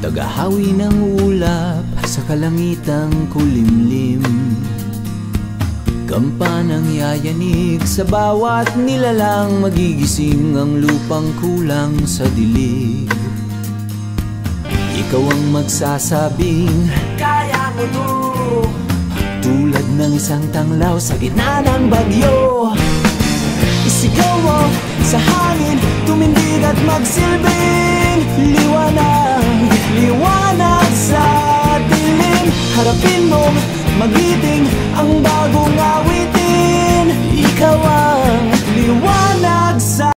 tagahawi ng ulap sa kalangitang kulimlim. Kampanang yayanig sa bawat nilalang, magigising ang lupang kulang sa dilig. Ikaw ang magsasabing kaya mo to, tulad ng isang tanglaw sa gitna ng bagyo. Isigaw mo sa hangin, tumindig at magsilbing liwanag, liwanag sa dilim. Harapin mo magiting